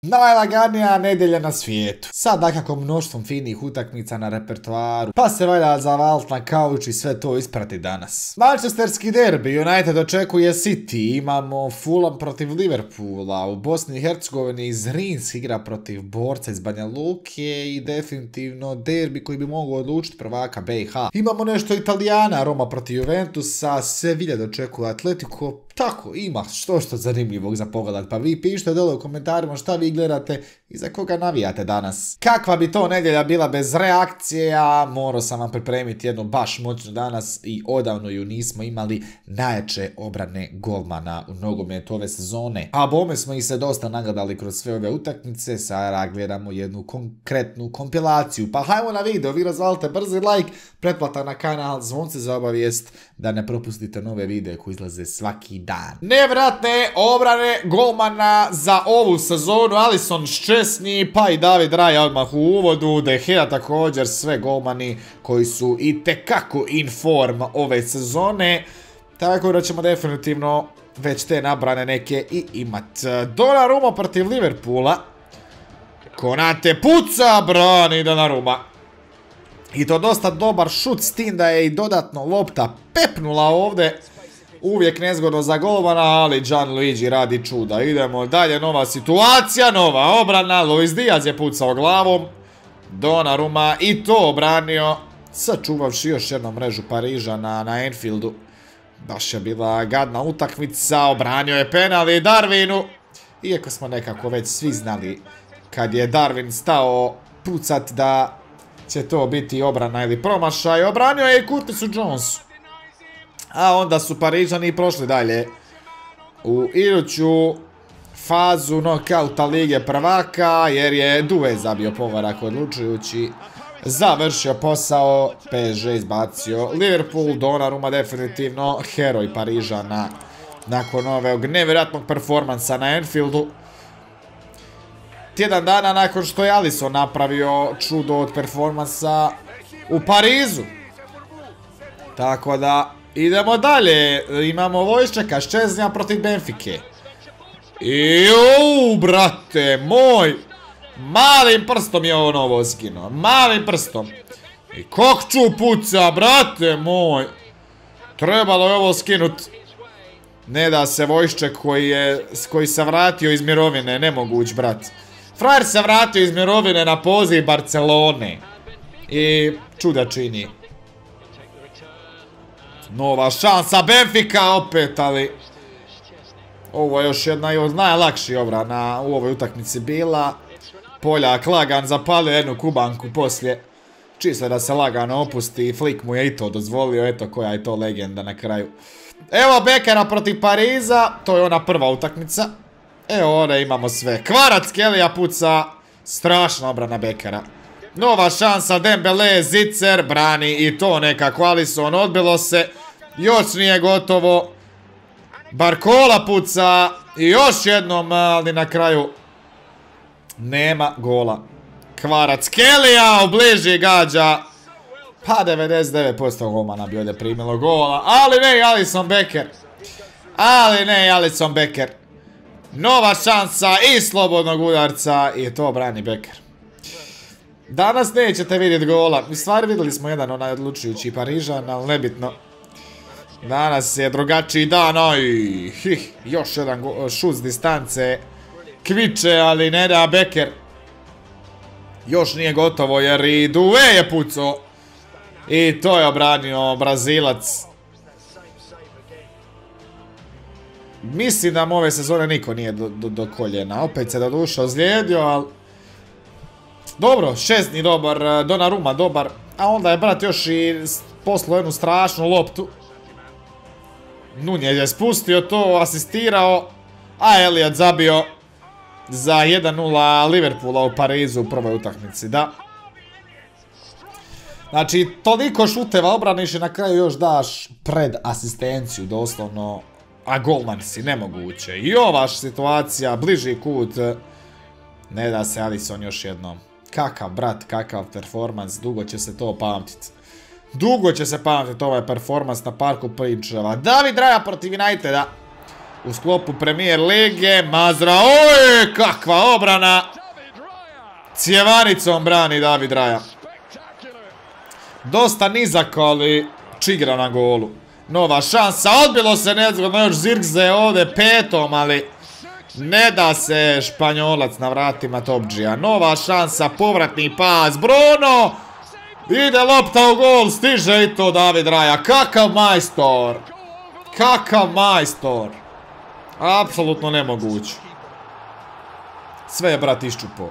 Najlaganija nedjelja na svijetu. Sad dakako mnoštvom finih utakmica na repertoaru, pa se valja zavalit na kauč i sve to isprati danas. Manchesterski derbi, United očekuje City, imamo Fulham protiv Liverpoola, u Bosni i Hercegovini Zrinsk igra protiv borca iz Banja Luke i definitivno derbi koji bi mogao odlučiti prvaka BiH. Imamo nešto Italijana, Roma protiv Juventusa, Sevilla dočekuje Atletico. Tako, ima što zanimljivog za pogledat, pa vi pišite dole u komentarima šta vi gledate i za koga navijate danas. Kakva bi to nedjelja bila bez reakcija, morao sam vam pripremiti jednu baš moćnu danas i odavno ju nismo imali, najjače obrane golmana u nogometu ove sezone. A bome smo ih se dosta nagledali kroz sve ove utakmice, sada gledamo jednu konkretnu kompilaciju. Pa hajmo na video, vi razvalite brzi like, pretplata na kanal, zvonce za obavijest da ne propustite nove videe koji izlaze svaki dan. Nevratne obrane golmana za ovu sezonu, Alisson Ščesni, pa i David Raya odmah u uvodu, De Gea također, sve golmani koji su itekako in form ove sezone, tako da ćemo definitivno već te nabrane neke i imat. Donnarumma protiv Liverpoola, Konate puca, brani Donnarumma. I to dosta dobar šut, s tim da je i dodatno lopta pepnula ovdje. Uvijek nezgodno za golmana, ali Gianluigi radi čuda. Idemo dalje, nova situacija, nova obrana. Luis Diaz je pucao glavom. Donnarumma i to obranio, sačuvavši još jednom mrežu Pariža na Anfieldu. Baš je bila gadna utakmica, obranio je penal i Darwinu. Iako smo nekako već svi znali kad je Darwin stao pucat da će to biti obrana ili promašaj, obranio je i Curtisu Jonesu. A onda su Parižani prošli dalje u iduću fazu nokauta Lige prvaka, jer je Doué zabio pogodak odlučujući, završio posao, PSG izbacio Liverpool. Donnarumma definitivno heroj Parižana nakon ovog nevjerojatnog performansa na Anfieldu. Tjedan dana nakon što je Alisson napravio čudo od performansa u Parizu. Tako da idemo dalje, imamo Vojščeka Ščesnija protiv Benfike. Iuuu, brate moj, malim prstom je ovo novo skinuo, malim prstom. I Kokču puca, brate moj. Trebalo je ovo skinut. Ne da se Vojšček koji se vratio iz mirovine, nemoguć brat. Frajer se vratio iz mirovine na poziv Barcelone i čuda čini. Nova šansa Benfika opet, ali ovo je još jedna od najlakših obrana u ovoj utakmici bila. Poljak lagan zapalio jednu kubanku poslije, čisto da se lagano opusti, Flick mu je i to dozvolio, eto koja je to legenda na kraju. Evo Bekera protiv Pariza, to je ona prva utakmica. Evo ovdje imamo sve. Kvarac Kelija puca, strašna obrana Bekera. Nova šansa Dembele, Zicer, brani i to nekako Alisson, odbilo se. Još nije gotovo. Barcola puca i još jednom, ali na kraju nema gola. Kvarac Kelija u bliži gađa. Pa 99% golmana bi ovdje primilo gola, ali ne Alisson Becker. Ali ne Alisson Becker. Nova šansa i slobodnog udarca i to brani Becker. Danas nećete vidjeti gola. U stvari vidjeli smo jedan onaj odlučujući Parižan, ali nebitno. Danas je drugačiji dan. Još jedan šut s distance. Kviče, ali ne da Becker. Još nije gotovo jer i Doué je pucao. I to je obranio Brazilac. Mislim da mu ove sezone niko nije do koljena. Opet se doduše ozlijedio, ali dobro, Ščesni dobar, Donnarumma dobar. A onda je brat još i poslao jednu strašnu loptu. Nunez je spustio to, asistirao. A Elliot zabio za 1-0 Liverpoola u Parizu u prvoj utakmici, da. Znači, toliko šuteva obraniš i na kraju još daš pred asistenciju, doslovno. A golman si, nemoguće. I ova situacija, bliži kut. Ne da se Alisson još jednom. Kakav brat, kakav performans, dugo će se to pamtiti. Dugo će se pamtiti ovaj performans na Parku prinčeva. David Raya protiv Uniteda. u sklopu Premier Lige. Mazra, oj, kakva obrana. Cjevanicom brani David Raja. Dosta nizak, ali čigra na golu. Nova šansa, odbilo se nezgodno, još Zirkze ovdje petom, ali ne da se Španjolac na vratima Topđija. Nova šansa, povratni pas, Bruno! Ide lopta u gol, stiže i to David Raja. Kakav majstor! Kakav majstor! Apsolutno nemoguće. Sve je brat iščupo.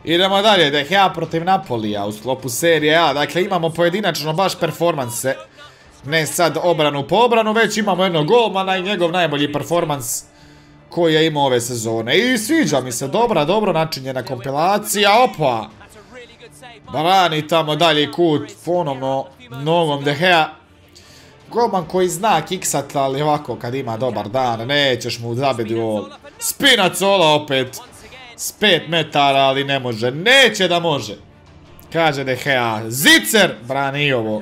Idemo dalje, De Gea protiv Napolija u sklopu serije A. Dakle, imamo pojedinačno baš performanse. Ne sad obranu po obranu, već imamo jednog golmana i njegov najbolji performans koji je imao ove sezone. I sviđa mi se, dobro načinjena kompilacija, opa! Brani tamo dalje kut, ponovno nogom De Gea. Golman koji zna kiksat, ali ovako kad ima dobar dan, nećeš mu zabiti gol. Spinazzola opet, s 5 metara, ali ne može, neće da može. Kaže De Gea, Zicer, brani i ovo.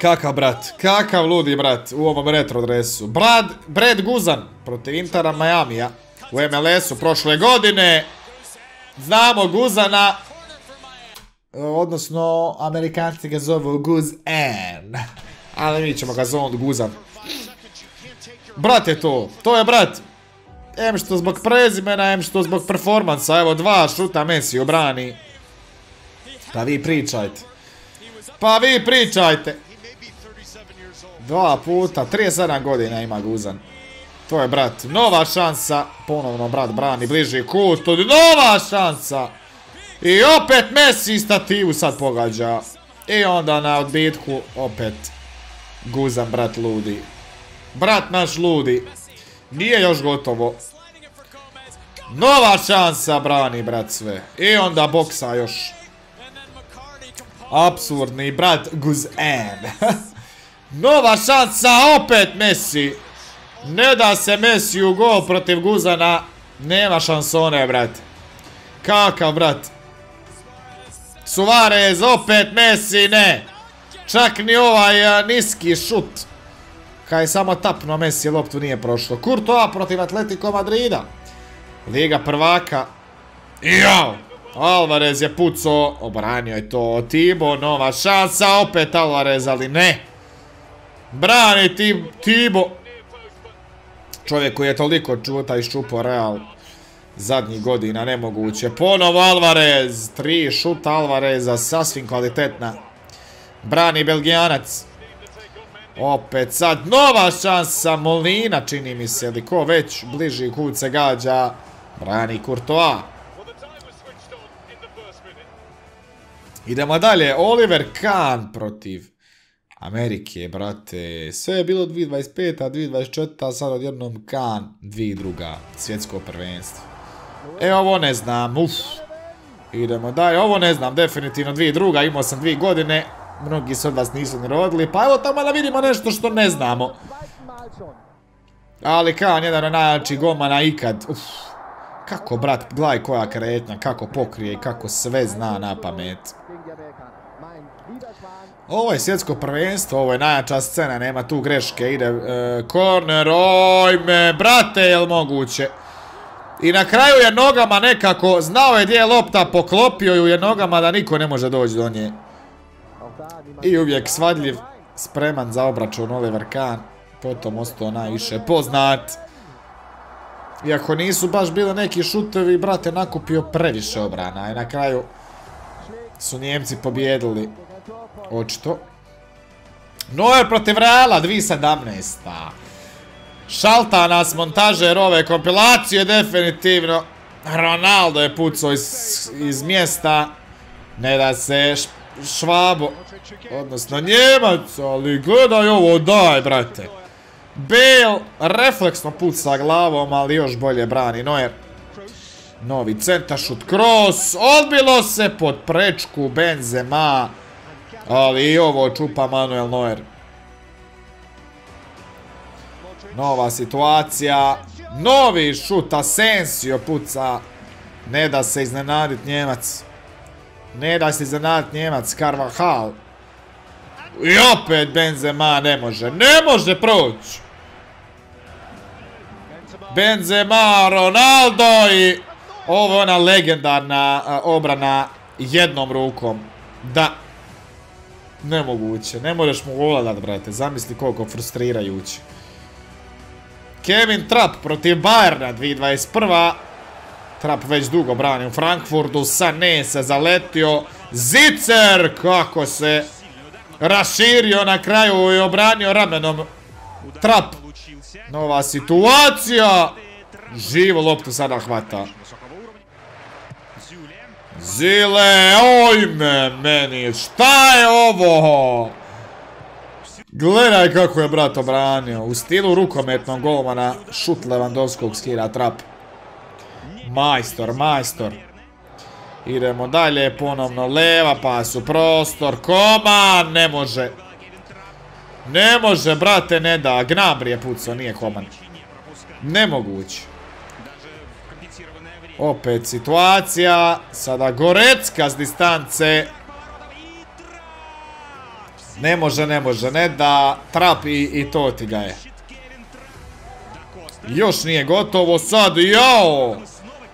Kakav brat, kakav ludi brat u ovom retro dresu. Brad Guzan protiv Intera Majamija u MLS-u prošle godine. Znamo Guzana, odnosno Amerikanci ga zovu Guzan, ali mi ćemo ga zovati Guzan. Brat je to je brat. Em što zbog prezimena, em što zbog performansa. Evo 2 šuta Messi obrani. Pa vi pričajte. 2 puta, 37 godina ima Guzan. To je brat. Nova šansa. Ponovno brat brani bliži kut. Nova šansa. I opet Messi stativu sad pogađa. I onda na odbitku opet Guzan, brat ludi. Brat naš ludi. Nije još gotovo. Nova šansa, brani brat sve. I onda boksa još. Apsurdni brat Guzan. Nova šansa, opet Messi. Ne da se Messi u gol protiv Guzana. Nema šansone, brat. Kakav brat. Suarez, opet Messi, ne. Čak ni ovaj niski šut. Kad je samo tapno Messi, loptu nije prošlo. Courtois protiv Atletico Madrida. Liga prvaka. Jao. Alvarez je pucao. Obranio je to Tibo. Nova šansa. Opet Alvarez, ali ne. Brani Tibo. Čovjek koji je toliko čuta iščupao Real zadnjih godina, nemoguće. Ponovo Alvarez. 3 šuta Alvareza, sasvim kvalitetna. Brani Belgijanac. Opet sad nova šansa Molina, čini mi se, ili ko već bliži kut se gađa. Brani Courtois. Idemo dalje, Oliver Kahn protiv Amerike, brate. Sve je bilo 2025, 2024, sad odjednom Kahn 2002. svjetsko prvenstvo. Ovo ne znam, Idemo dalje, ovo ne znam, definitivno 2002, imao sam 2 godine. Mnogi se od vas nisu ni rodili, pa evo tamo da vidimo nešto što ne znamo. Ali Kahn jedan od najjačih golmana ikad. Kako brat, gledaj koja kretnja, kako pokrije i kako sve zna na pamet. Ovo je svjetsko prvenstvo, ovo je najjača scena, nema tu greške, ide korner, ojme, brate, jel moguće? I na kraju je nogama nekako, znao je gdje je lopta, poklopio ju je nogama da niko ne može doći do nje. I uvijek svadljiv, spreman za obračun Oliver Kahn, potom ostao najviše poznat. Iako nisu baš bili neki šutevi, brate, nakupio previše obrana i na kraju su Njemci pobjedili. Očito. Neuer protiv Reala 2017. Šalta nas montažer ove kompilacije, definitivno. Ronaldo je pucao iz mjesta. Ne da se Švabo, odnosno Njemac, ali gledaj ovo, daj brate. Bale refleksno puca glavom, ali još bolje brani Neuer. Novi centašut, cross, odbilo se pod prečku Benzema. Ali i ovo čupa Manuel Neuer. Nova situacija. Novi šut, Asensio puca. Ne da se iznenadit Njemac. Ne da se iznenadit Njemac, Carvajal. I opet Benzema ne može proći. Benzema, Ronaldo i ovo je ona legendarna obrana jednom rukom. Da. Nemoguće, ne možeš mu gola dat, brate, zamisli koliko frustrirajući. Kevin Trapp protiv Bayerna 2021. Trapp već dugo brani u Frankfurtu, Sané se zaletio, Zicer kako se raširio na kraju i obranio ramenom Trapp. Nova situacija, živu loptu sada hvata. Zile, ojme meni, šta je ovo? Gledaj kako je brat obranio, u stilu rukometnog golmana, šut Lewandowskog skira Trapp. Majstor. Idemo dalje, ponovno leva, pas u prostor, Koman, ne može. Ne može, brate, ne da, Gnabry je pucao, nije Koman. Nemoguće. Opet situacija, sada Gorecka s distance. Ne može, ne da, Trapp i to ti ga je. Još nije gotovo, sad, jao!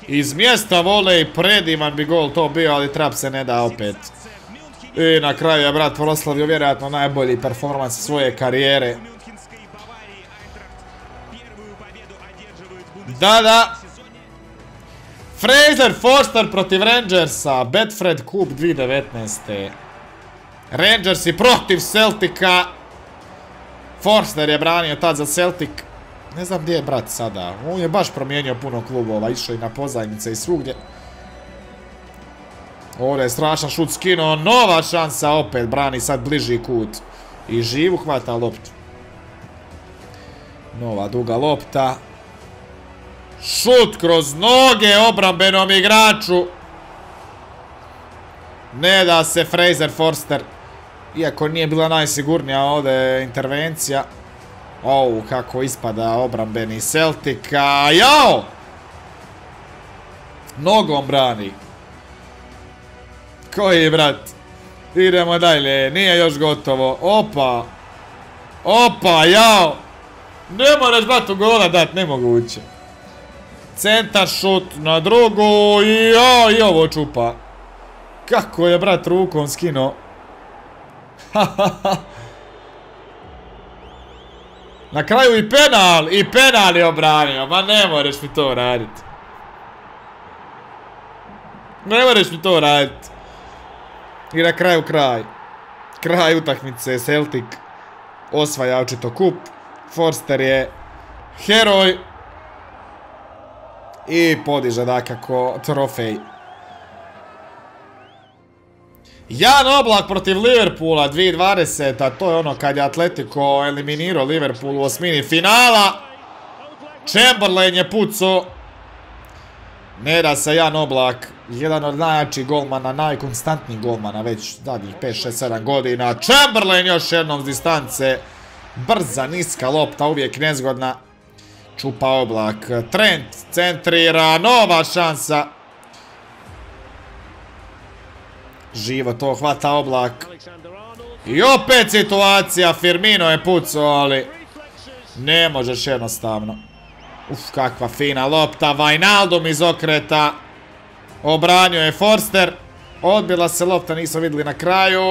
Iz mjesta volej, predivan bi gol to bio, ali Trapp se ne da opet. I na kraju je brat proslavio vjerojatno najbolji performans svoje karijere. Da. Fraser Forster protiv Rangersa, Betfred Cup 2019. Rangersi protiv Celtica. Forster je branio tad za Celtic. Ne znam gdje je brat sada. On je baš promijenio puno klubova, išao i na pozajmice i svugdje. Ovdje je strašan šut skinuo, nova šansa, opet brani sad bliži kut. I živu hvata loptu. Nova duga lopta. Šut kroz noge obrambenom igraču. Ne da se Fraser Forster. Iako nije bila najsigurnija ovdje intervencija. Kako ispada obrambeni Celtica. Jao! Nogom brani. Koji brat? Idemo dalje, nije još gotovo. Opa, jao! Ne moraš bratu gola dat, nemoguće. Centar šut na drugu i ovo čupa. Kako je brat rukom skinuo. Na kraju i penal je obranio. Ma ne moraš mi to raditi. I na kraju kraj utakmice, Celtic osvaja očito kup. Forster je heroj i podiže dakako trofej. Jan Oblak protiv Liverpoola 2020, to je ono kad je Atletico eliminirao Liverpool u osmini finala. Chamberlain je pucao. Ne da se Jan Oblak, jedan od najjačih golmana, najkonstantnijih golmana već zadnjih 5, 6, 7 godina. Chamberlain još jednom s distance. Brza, niska lopta, uvijek nezgodna. Čupa Oblak. Trent centrira, nova šansa. Živo to hvata Oblak. I opet situacija, Firmino je pucao, ali ne možeš jednostavno. Kakva fina lopta, Wijnaldum iz okreta. Obranio je Forster. Odbila se lopta, nismo vidjeli na kraju.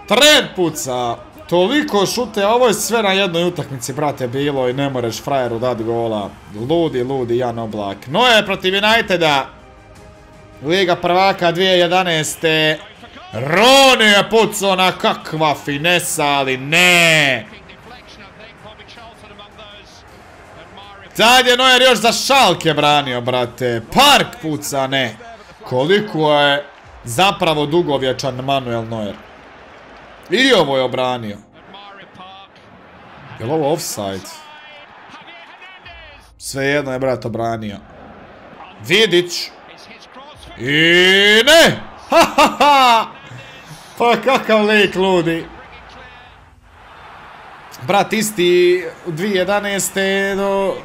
Trent puca. Toliko šute, ovo je sve na jednoj utakmici, brate, bilo i ne moreš frajeru dati gola. Ludi Jan Oblak. Neuer protiv Uniteda. Liga prvaka 2011. Roni je pucao na kakva finesa, ali ne. Tad je Neuer još za Schalke branio, brate. Park puca, ne. Koliko je zapravo dugovječan Manuel Neuer. I ovo je obranio. Je li ovo offside? Svejedno je brat obranio. Vidić. I ne! Pa kakav lik ludi. Brat isti u 2011. do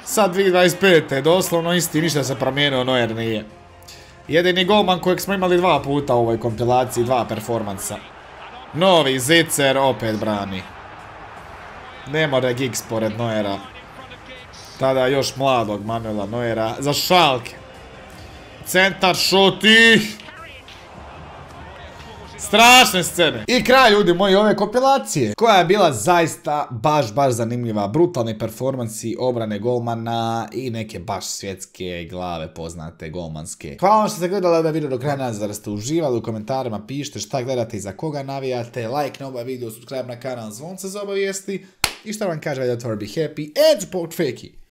sad 2025. Doslovno isti, ništa se promijenio, Neuer nije. Jedini golman kojeg smo imali 2 puta u ovoj kompilaciji, 2 performansa. Novi Zicer opet brani. Ne more Giggs pored Neuera. Tada još mladog Manuela Neuera za Schalke. Centar šuti. Strašne scene. I kraj, ljudi moji, ove kompilacije, koja je bila zaista baš zanimljiva. Brutalni performansi, obrane golmana i neke baš svjetske glave poznate golmanske. Hvala vam što ste gledali ovaj video do kraja, nadam se da ste uživali. U komentarima pišite šta gledate i za koga navijate. Like na ovaj video, subscribe na kanal, zvonce za obavijesti. I šta vam kaže, I be happy and support Feki.